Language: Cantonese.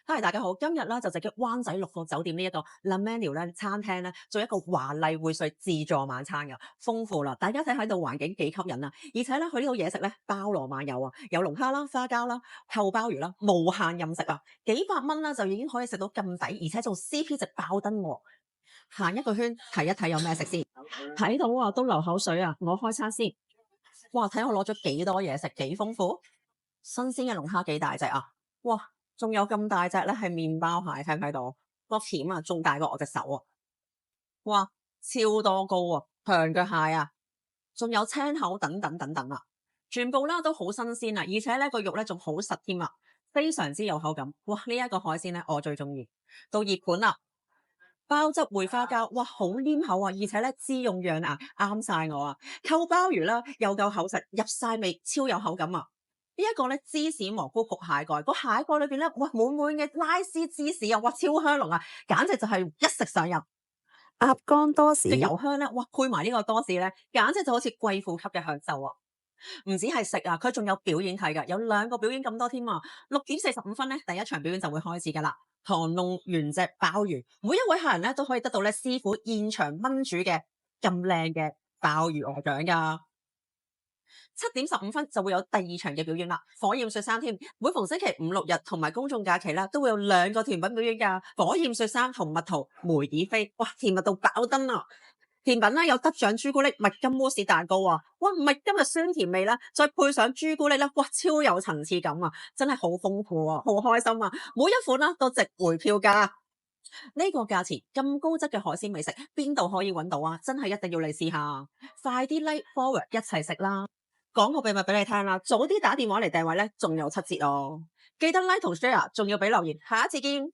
嗨，大家好，今日咧就直擊灣仔六個酒店呢一個 La Menu 咧餐廳咧，做一個華麗匯萃自助晚餐㗎，豐富啦！大家睇喺度環境幾吸引啊，而且咧佢呢度嘢食咧包羅萬有啊，有龍蝦啦、花膠啦、臭鮑魚啦，無限任食啊，幾百蚊啦就已經可以食到咁抵，而且仲 CP 值爆燈喎！行一個圈睇一睇有咩食先，睇到啊都流口水啊！我開餐先，哇！睇我攞咗幾多嘢食，幾豐富！新鮮嘅龍蝦幾大隻啊！哇！仲有咁大隻咧，係麵包蟹，睇唔睇到？個鉗啊，仲大過我隻手啊！哇，超多膏啊，長腳蟹啊，仲有青口等等等等啊，全部啦都好新鮮啊，而且咧個肉咧仲好實添啊，非常之有口感。哇，呢一個海鮮咧我最中意。到熱盤啦，鮑汁燴花膠，哇，好黏口啊，而且咧滋潤養牙，啱晒我啊！臭鮑魚啦，又夠厚實，入晒味，超有口感啊！呢一個咧芝士蘑菇焗蟹蓋，個蟹蓋裏邊咧，哇滿滿嘅拉絲芝士啊，哇超香濃啊，簡直就係一食上癮。鴨肝多士，嘅油香咧，哇配埋呢個多士咧，簡直就好似貴婦級嘅享受啊！唔止係食啊，佢仲有表演睇㗎，有兩個表演咁多添啊！6:45咧，第一場表演就會開始㗎啦。糖弄原隻鮑魚，每一位客人咧都可以得到咧師傅現場炆煮嘅咁靚嘅鮑魚鵝掌㗎。7:15就會有第二場嘅表演啦，火焰雪山添。每逢星期五六日同埋公眾假期啦，都會有兩個甜品表演㗎。火焰雪山同蜜桃梅爾菲，哇甜蜜到爆燈啊！甜品咧有得獎朱古力蜜金慕斯蛋糕啊，哇蜜金嘅酸甜味啦，再配上朱古力啦，哇超有層次感啊，真係好豐富啊，好開心啊！每一款啦都值回票價。呢個價錢咁高質嘅海鮮美食，邊度可以揾到啊？真係一定要嚟試下，快啲 like forward 一齊食啦！講個秘密俾你聽啦，早啲打電話嚟訂位咧，仲有7折哦！記得 like 同 share，仲要俾留言，下一次見。